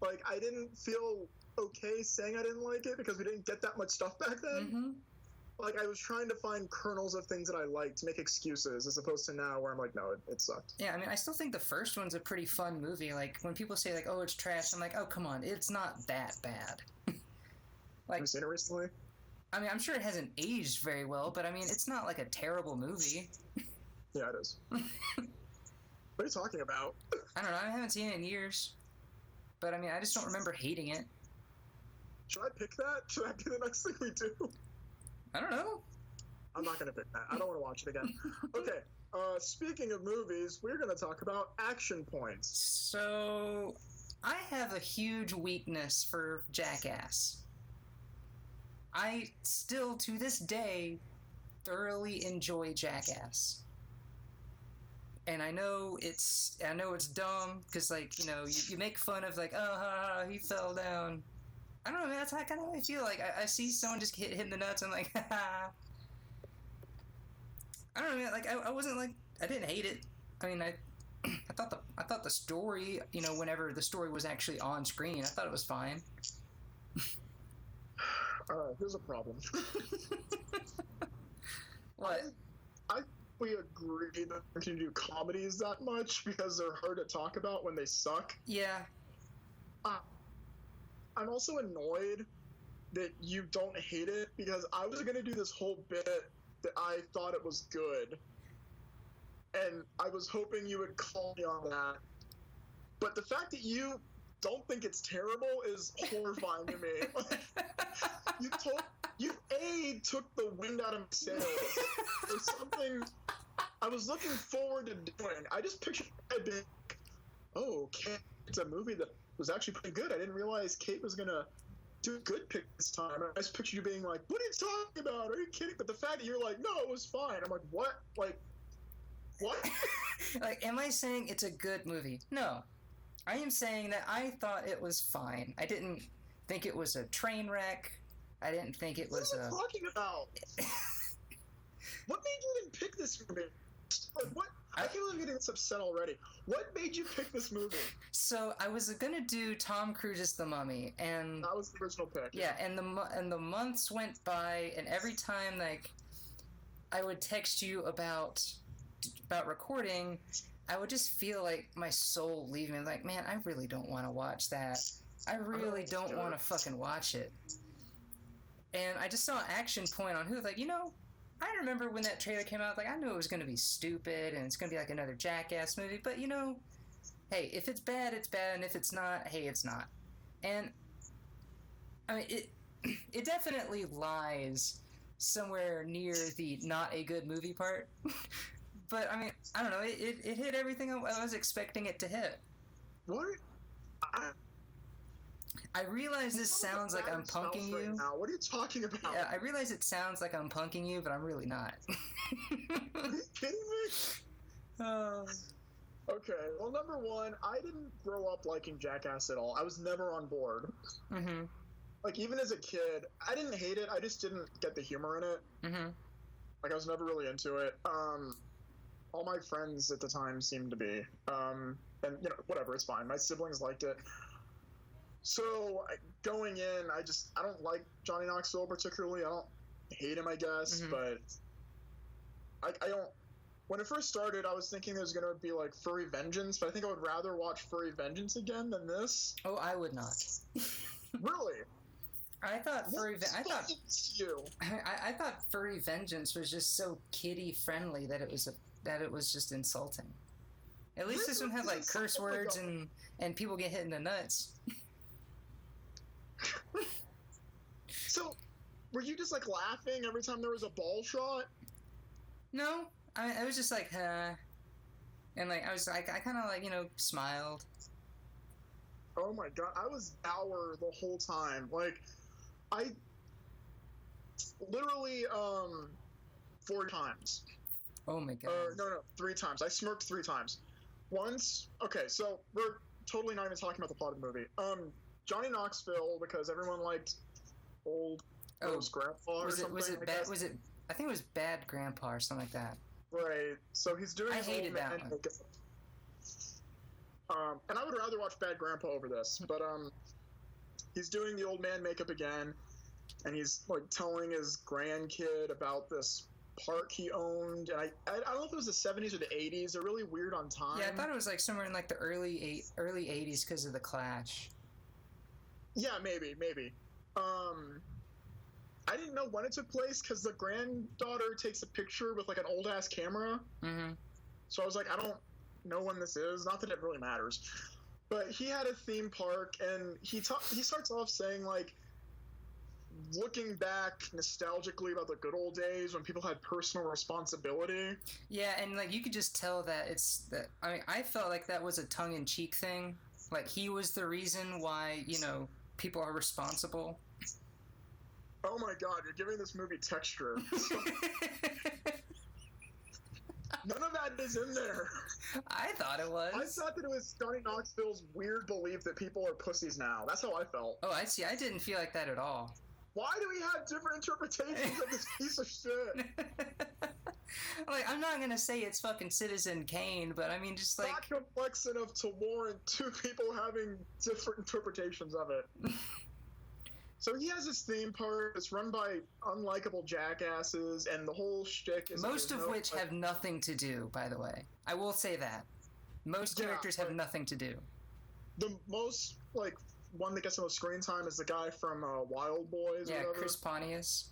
Like, I didn't feel okay saying I didn't like it because we didn't get that much stuff back then. Mm-hmm. Like, I was trying to find kernels of things that I liked to make excuses, as opposed to now where I'm like, no, it sucked. Yeah, I mean, I still think the first one's a pretty fun movie. Like, when people say, like, oh, it's trash, I'm like, oh, come on, it's not that bad. Have you seen it recently? I mean, I'm sure it hasn't aged very well, but I mean, it's not like a terrible movie. Yeah, it is. What are you talking about? I don't know, I haven't seen it in years. But I mean, I just don't remember hating it. Should I pick that? Should that be the next thing we do? I don't know. I'm not going to pick that. I don't want to watch it again. Okay, speaking of movies, we're going to talk about action points. So, I have a huge weakness for Jackass. I still, to this day, thoroughly enjoy Jackass. And I know it's dumb, because, like, you make fun of, like, oh, he fell down. I don't know, man, that's kind of how I feel. Like, I see someone just hit the nuts, and I'm like, haha. I don't know, man, like, I wasn't, like, I didn't hate it. I mean, I thought the story, whenever the story was actually on screen, I thought it was fine. Here's a problem. What? We agree that we can do comedies that much because they're hard to talk about when they suck. Yeah. I'm also annoyed that you don't hate it because I was gonna do this whole bit that I thought it was good, and I was hoping you would call me on that. But the fact that you don't think it's terrible is horrifying to me. Like, you took the wind out of my sails. There's something I was looking forward to doing. I just pictured it being, oh, Kate, it's a movie that was actually pretty good. I didn't realize Kate was gonna do a good pick this time. I just pictured you being like, what are you talking about? Are you kidding? But the fact that you're like, no, it was fine. I'm like, what? Like, what? Like, am I saying it's a good movie? No. I am saying that I thought it was fine. I didn't think it was a train wreck. I didn't think it was What am I talking about? What made you even pick this movie? Like, what? I feel like I'm getting this upset already. What made you pick this movie? So I was gonna do Tom Cruise's The Mummy, and that was the original pick. Yeah, and the months went by, and every time like I would text you about recording, I would just feel like my soul leaving me. Like, man, I really don't want to watch that. I really don't want to fucking watch it. And I just saw Action Point on Hulu, like, I remember when that trailer came out, like, I knew it was going to be stupid, and it's going to be like another Jackass movie, but, hey, if it's bad, it's bad, and if it's not, hey, it's not. And, I mean, it definitely lies somewhere near the not a good movie part. But, I mean, I don't know, it hit everything I was expecting it to hit. What? I realize this sounds like I'm punking you. Right now. What are you talking about? Yeah, I realize it sounds like I'm punking you, but I'm really not. Are you kidding me? Okay, well, number one, I didn't grow up liking Jackass at all. I was never on board. Mm-hmm. Like, even as a kid, I didn't hate it. I just didn't get the humor in it. Mm-hmm. Like, I was never really into it. All my friends at the time seemed to be. And, whatever, it's fine. My siblings liked it. So, going in, I don't like Johnny Knoxville particularly. I don't hate him, I guess, Mm-hmm. but I don't... When it first started, I was thinking there was going to be, like, Furry Vengeance, but I think I would rather watch Furry Vengeance again than this. Oh, I would not. Really? I thought you? I thought Furry Vengeance was just so kiddie friendly that it was just insulting. At least this one had like curse words and people get hit in the nuts. So, were you just like laughing every time there was a ball shot? No, I was just like, huh. And like I was like, I kind of like smiled. Oh my god, I was dour the whole time. Like, I literally 4 times. Oh my god. No, 3 times. I smirked 3 times. Once, okay, so we're totally not even talking about the plot of the movie. Johnny Knoxville, because everyone liked old Rose Grandpa or something. Was it bad? Was it? I think it was Bad Grandpa or something like that. Right. So he's doing. I hated that one. And I would rather watch Bad Grandpa over this, but he's doing the old man makeup again, and he's like telling his grandkid about this park he owned, and I don't know if it was the 70s or the 80s. They're really weird on time. Yeah, I thought it was like somewhere in like the early 80s because of the Clash. Yeah, maybe. I didn't know when it took place because the granddaughter takes a picture with like an old ass camera. Mm-hmm. So I was like, I don't know when this is. Not that it really matters. But he had a theme park, and he starts off saying like, looking back nostalgically about the good old days when people had personal responsibility. Yeah, and like you could just tell that I mean, I felt like that was a tongue-in-cheek thing. Like he was the reason why people are responsible. Oh my god, you're giving this movie texture. None of that is in there. I thought it was. I thought that it was Johnny Knoxville's weird belief that people are pussies now. That's how I felt. Oh, I see. I didn't feel like that at all. Why do we have different interpretations of this piece of shit? Like, I'm not gonna say it's fucking Citizen Kane, but I mean, just like, Not complex enough to warrant two people having different interpretations of it. So he has his theme park. It's run by unlikable jackasses, and the whole shtick is most of which have nothing to do. By the way, I will say that most characters have nothing to do. The most one that gets the most screen time is the guy from Wild Boys. Yeah, or whatever, Chris Pontius,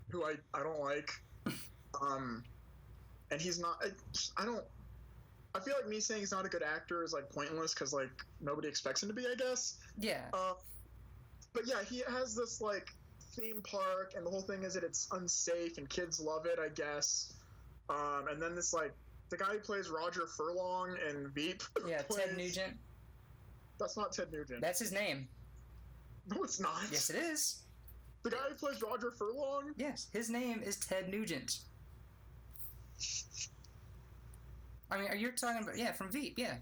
who I don't like. And he's not. I don't. I feel like me saying he's not a good actor is like pointless because like nobody expects him to be, I guess. Yeah. But yeah, he has this like theme park, and the whole thing is that it's unsafe and kids love it, I guess. And then this like the guy who plays Roger Furlong in Veep. Yeah, Ted Nugent. That's not Ted Nugent. That's his name. No, it's not. Yes, it is. The guy who plays Roger Furlong? Yes, his name is Ted Nugent. I mean, are you talking about... Yeah, from Veep, yeah.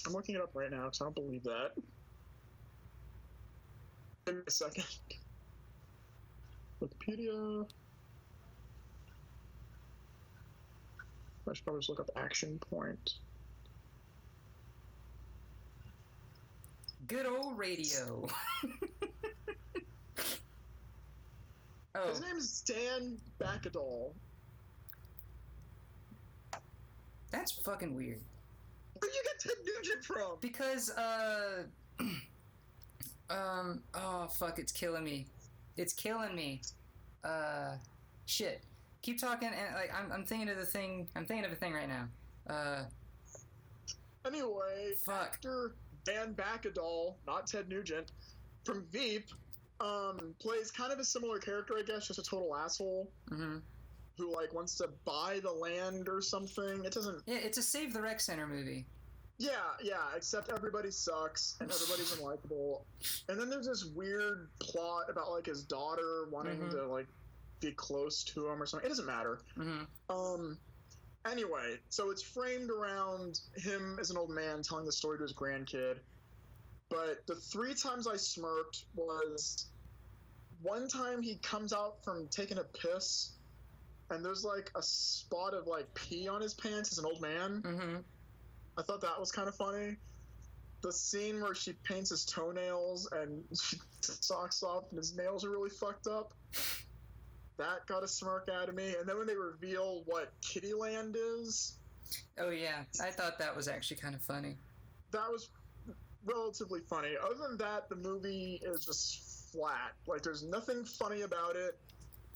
I'm looking it up right now because I don't believe that. Give me a second. Wikipedia. I should probably just look up Action Point. Good old radio. Oh. His name is Stan Bakadal. That's fucking weird. Where'd you get Ted Nugent from? Because, oh, fuck, it's killing me. It's killing me. Shit. Keep talking, and, like, I'm thinking of a thing right now. Anyway, fuck. Actor Dan Bakadal, not Ted Nugent, from Veep, plays kind of a similar character, I guess, just a total asshole. Mm-hmm. Who, like, wants to buy the land or something. It doesn't... Yeah, it's a Save the Rec Center movie. Yeah, except everybody sucks, and everybody's unlikable. And then there's this weird plot about, like, his daughter wanting to, like, be close to him or something. It doesn't matter. Mm-hmm. Anyway, so it's framed around him as an old man telling the story to his grandkid. But the 3 times I smirked was... One time he comes out from taking a piss... And there's, like, a spot of, like, pee on his pants as an old man. Mm-hmm. I thought that was kind of funny. The scene where she paints his toenails and she socks off and his nails are really fucked up. That got a smirk out of me. And then when they reveal what Kittyland is... Oh, yeah. I thought that was actually kind of funny. That was relatively funny. Other than that, the movie is just flat. Like, there's nothing funny about it.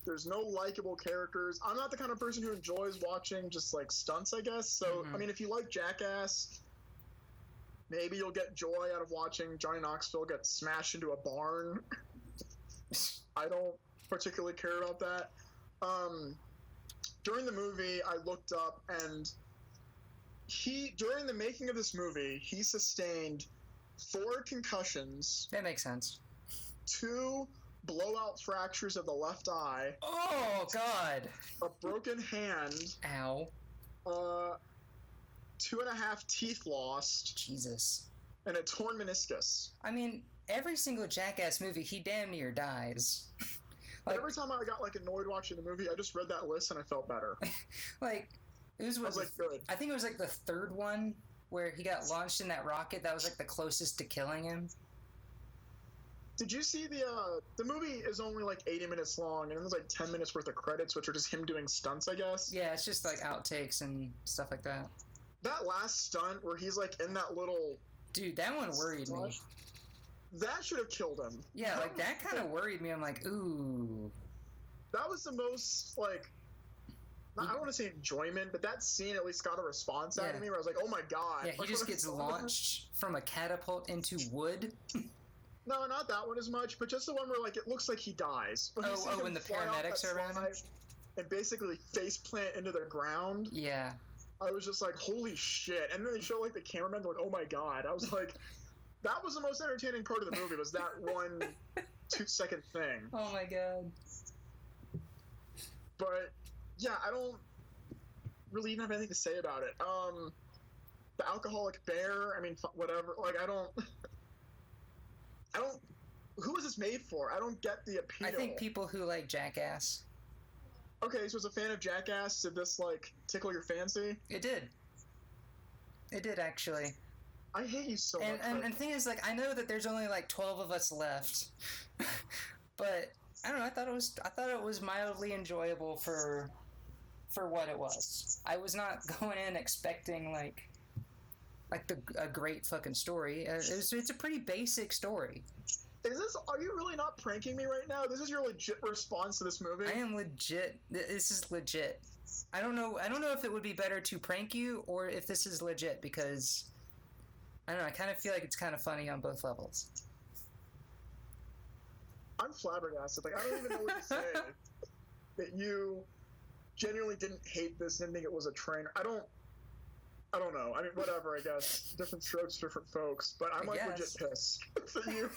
There's no likable characters. I'm not the kind of person who enjoys watching just, like, stunts, I guess. So, I mean, if you like Jackass, maybe you'll get joy out of watching Johnny Knoxville get smashed into a barn. I don't particularly care about that. During the movie, I looked up, and during the making of this movie, he sustained 4 concussions. That makes sense. 2... blowout fractures of the left eye. Oh, God. A broken hand. Ow. 2.5 teeth lost. Jesus. And a torn meniscus. I mean, every single Jackass movie, he damn near dies. Like, every time I got, like, annoyed watching the movie, I just read that list and I felt better. Like, it was... I was like, good. I think it was, like, the 3rd one where he got launched in that rocket. That was, like, the closest to killing him. Did you see the movie is only like 80 minutes long, and there's like 10 minutes worth of credits, which are just him doing stunts, I guess? Yeah, it's just like outtakes and stuff like that. That last stunt where he's like in that little... Dude, that one worried me. That should have killed him. Yeah, like that kind of worried me. I'm like, ooh. That was the most, like... I don't want to say enjoyment, but that scene at least got a response out of me where I was like, oh my god. Yeah, he just gets launched from a catapult into wood. No, not that one as much, but just the one where, like, it looks like he dies. When the paramedics are around him? And basically face plant into the ground. Yeah. I was just like, holy shit. And then they show, like, the cameraman going, oh my god. I was like, that was the most entertaining part of the movie, was that one 2-second thing. Oh my god. But, yeah, I don't really even have anything to say about it. The alcoholic bear, I mean, whatever. Like, I don't... Who is this made for? I don't get the appeal. I think people who like Jackass. Okay, so as a fan of Jackass, did this like tickle your fancy? It did. It did actually. I hate you so And much. and the thing is, like, I know that there's only like 12 of us left, but I don't know. I thought it was mildly enjoyable for what it was. I was not going in expecting like a great fucking story. It's a pretty basic story. Are you really not pranking me right now? This is your legit response to this movie? I am legit. This is legit. I don't know if it would be better to prank you or if this is legit, because I don't know. I kind of feel like it's kind of funny on both levels. I'm flabbergasted. Like, I don't even know what to say. That you genuinely didn't hate this and think it was a train. I don't know. I mean, whatever, I guess. Different strokes, different folks. But I'm, like, legit pissed that you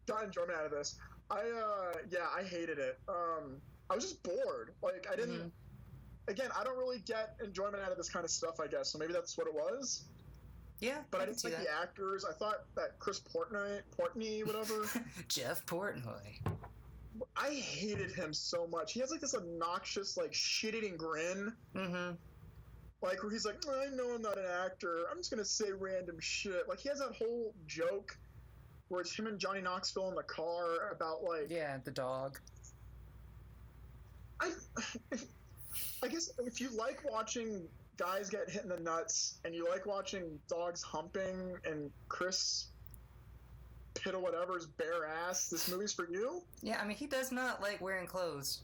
got enjoyment out of this. I hated it. I was just bored. Like, I didn't... Again, I don't really get enjoyment out of this kind of stuff, I guess. So maybe that's what it was. Yeah, but I didn't like the actors. I thought that Chris Portney, whatever. Jeff Portnoy. I hated him so much. He has like this obnoxious, like, shit-eating grin. Mm-hmm. Like, where he's like, I know I'm not an actor. I'm just gonna say random shit. Like, he has that whole joke where it's him and Johnny Knoxville in the car about, like... Yeah, the dog. I guess if you like watching guys get hit in the nuts, and you like watching dogs humping and Chris Pitt or whatever's bare ass, this movie's for you? Yeah, I mean, he does not like wearing clothes.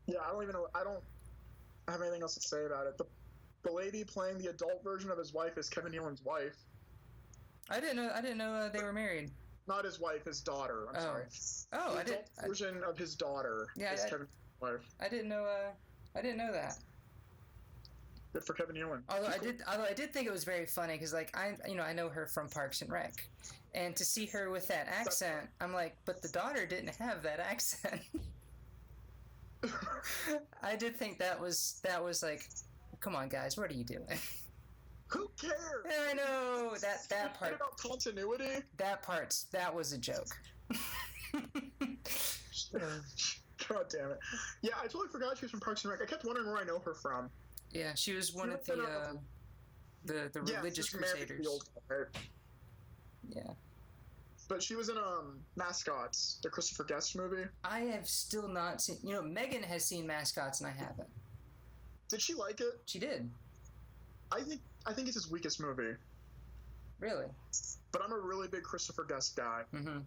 Yeah, I don't have anything else to say about it. The lady playing the adult version of his wife is Kevin Nealon's wife. I didn't know they were married. Not his wife, his daughter. I'm sorry. Oh, the adult version of his daughter is Kevin Nealon's wife. I didn't know that. Good for Kevin Nealon. Although I did think it was very funny because, like, I know her from Parks and Rec, and to see her with that accent, I'm like, but the daughter didn't have that accent. I did think that was like, come on, guys, what are you doing? Who cares? Yeah, I know that part. About continuity. That was a joke. God damn it! Yeah, I totally forgot she was from Parks and Rec. I kept wondering where I know her from. Yeah, she was one of the religious crusaders. Yeah. But she was in Mascots, the Christopher Guest movie. I have still not seen. Megan has seen Mascots and I haven't. Did she like it? She did. I think it's his weakest movie. Really? But I'm a really big Christopher Guest guy. Mm-hmm.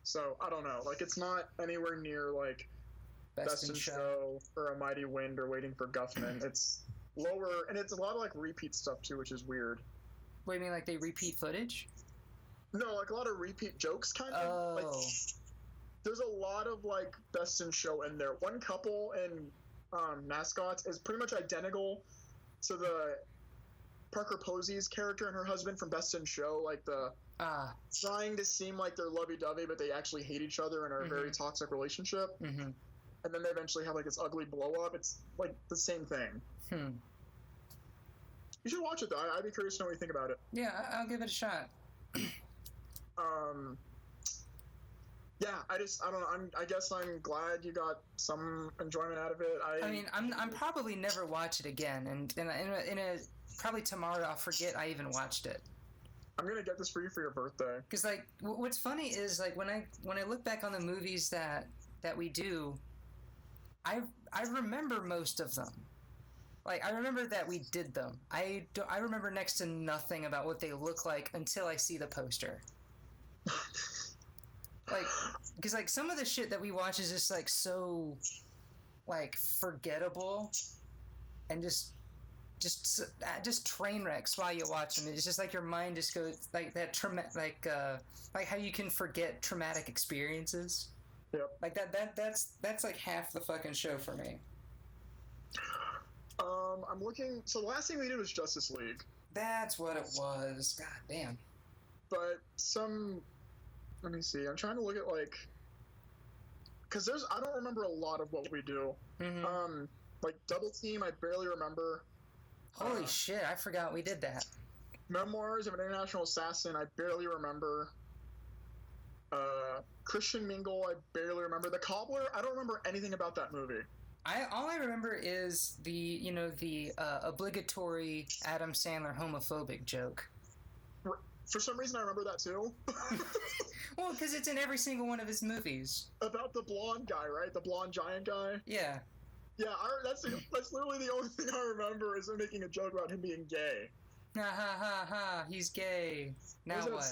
So I don't know. Like, it's not anywhere near like Best in Show or A Mighty Wind or Waiting for Guffman. It's lower, and it's a lot of like repeat stuff too, which is weird. What do you mean, like they repeat footage? No, like a lot of repeat jokes, kind of. Oh. Like, there's a lot of like Best in Show in there. One couple in Mascots is pretty much identical to the Parker Posey's character and her husband from Best in Show, like the trying to seem like they're lovey-dovey, but they actually hate each other and are a very toxic relationship. Mm-hmm. And then they eventually have like this ugly blow-up. It's like the same thing. You should watch it, though. I'd be curious to know what you think about it. Yeah, I'll give it a shot. Yeah, I don't know. I guess I'm glad you got some enjoyment out of it. I mean, I'm probably never watch it again, and in a probably tomorrow I'll forget I even watched it. I'm gonna get this for you for your birthday. Because like, what's funny is like when I look back on the movies that we do, I remember most of them. Like, I remember that we did them. I remember next to nothing about what they look like until I see the poster. Like, because like some of the shit that we watch is just like so, like, forgettable, and just train wrecks while you watch them. It's just like your mind just goes like that like how you can forget traumatic experiences. Yep. Like that's like half the fucking show for me. I'm looking. So the last thing we did was Justice League. That's what it was. God damn. But let me see. I'm trying to look at like, because I don't remember a lot of what we do. Mm-hmm. Like Double Team, I barely remember. Holy shit! I forgot we did that. Memoirs of an International Assassin, I barely remember. Christian Mingle, I barely remember. The Cobbler, I don't remember anything about that movie. All I remember is the obligatory Adam Sandler homophobic joke. For some reason, I remember that too. Well, because it's in every single one of his movies. About the blonde guy, right? The blonde giant guy. Yeah. Yeah, that's literally the only thing I remember is him making a joke about him being gay. Ha ha ha ha! He's gay. Now what?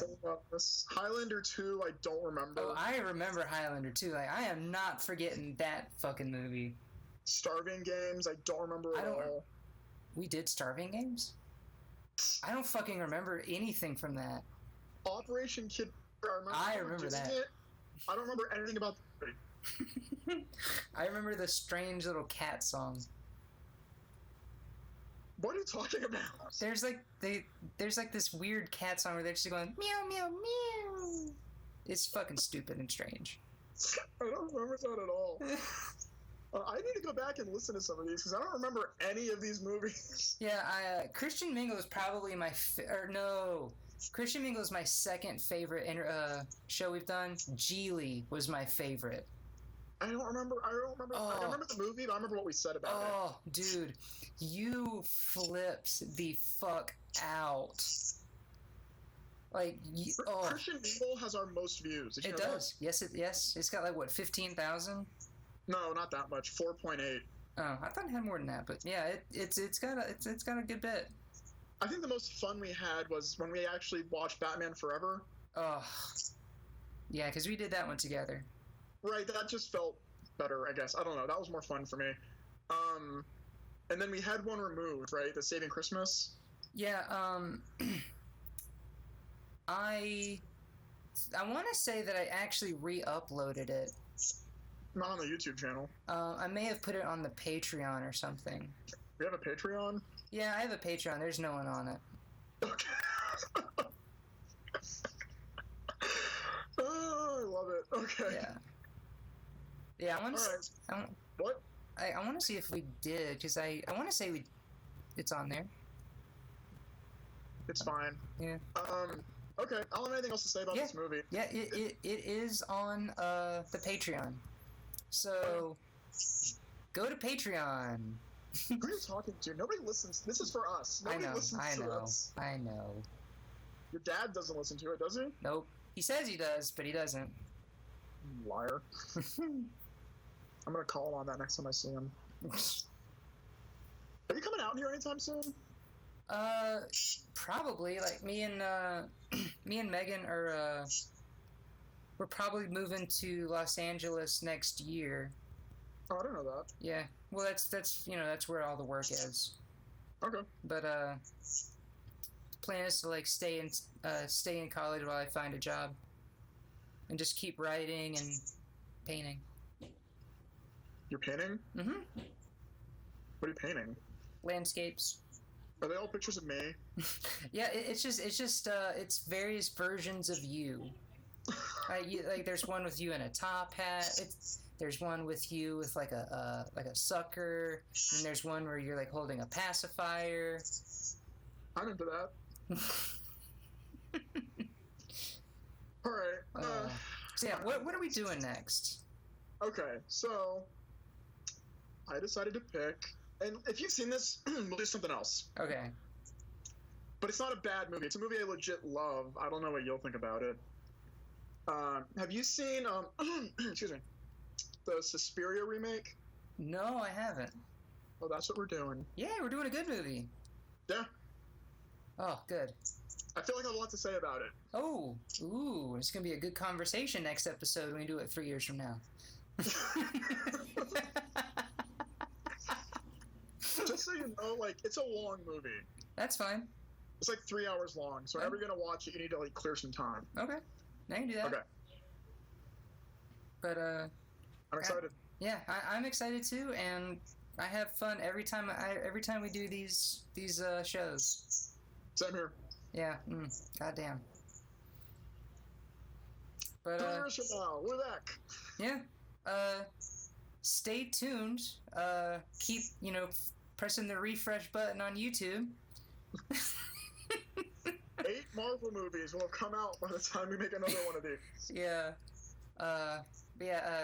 Highlander 2, I don't remember. Oh, I remember Highlander 2. Like, I am not forgetting that fucking movie. Starving Games, I don't remember at all. We did Starving Games? I don't fucking remember anything from that. Operation Kid. I remember that. I don't remember anything about the movie. I remember the strange little cat song. What are you talking about? There's like this weird cat song where they're just going meow meow meow. It's fucking stupid and strange. I don't remember that at all. I need to go back and listen to some of these because I don't remember any of these movies. Yeah, Christian Mingle is probably my Christian Mingle is my second favorite show we've done. Geely was my favorite. I don't remember. Oh. I remember the movie, but I remember what we said about it. Oh, dude, you flipped the fuck out. Like, Christian Mingle has our most views. It does. That? Yes, it's got like what 15,000. No, not that much. 4.8. Oh, I thought it had more than that, but yeah, it's got a good bit. I think the most fun we had was when we actually watched Batman Forever. Oh, yeah, because we did that one together. Right, that just felt better, I guess. I don't know. That was more fun for me. And then we had one removed, right? The Saving Christmas. Yeah. I want to say that I actually re-uploaded it. Not on the YouTube channel. I may have put it on the Patreon or something. We have a Patreon? Yeah, I have a Patreon. There's no one on it. Okay. Oh, I love it. Okay. Yeah. Yeah, I want to. Right. What? I want to see if we did, because I want to say it's on there. It's fine. Yeah. Okay. I don't have anything else to say about this movie. Yeah, it is on the Patreon. So go to Patreon. Who are you talking to? Nobody listens. This is for us. Nobody listens to us. I know. Your dad doesn't listen to it, does he? Nope. He says he does, but he doesn't. Liar. I'm gonna call him on that next time I see him. Are you coming out here anytime soon? Probably. Like me and Megan are we're probably moving to Los Angeles next year. Oh, I didn't know that. Yeah. Well, that's where all the work is. Okay. But the plan is to like stay in college while I find a job, and just keep writing and painting. You're painting? Mm-hmm. What are you painting? Landscapes. Are they all pictures of me? Yeah, it's various versions of you. Like there's one with you in a top hat. There's one with you with like a sucker, and there's one where you're like holding a pacifier. I'm into that. All right. So yeah, what are we doing next? Okay, so I decided to pick, and if you've seen this, we'll do something else. Okay. But it's not a bad movie. It's a movie I legit love. I don't know what you'll think about it. Have you seen, excuse me, the Suspiria remake? No, I haven't. Oh, that's what we're doing. Yeah, we're doing a good movie. Yeah. Oh, good. I feel like I have a lot to say about it. Oh, ooh, it's going to be a good conversation next episode when we do it 3 years from now. Just so you know, like, it's a long movie. That's fine. It's like 3 hours long, so whenever you're going to watch it, you need to, like, clear some time. Okay. I can do that. Okay. But, I'm excited. Yeah, I'm excited too, and I have fun every time we do these shows. Same here. Yeah. Goddamn. But 2 years from now, we're back. Yeah. Stay tuned. Keep pressing the refresh button on YouTube. Marvel movies will have come out by the time we make another one of these. Yeah.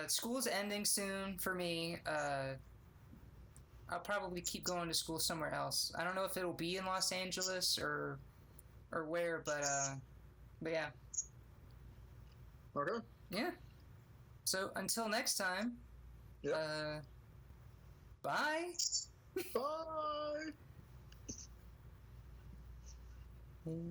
School's ending soon for me. I'll probably keep going to school somewhere else. I don't know if it'll be in Los Angeles or where, but yeah. Okay. Yeah. So until next time. Yep. Bye. Bye.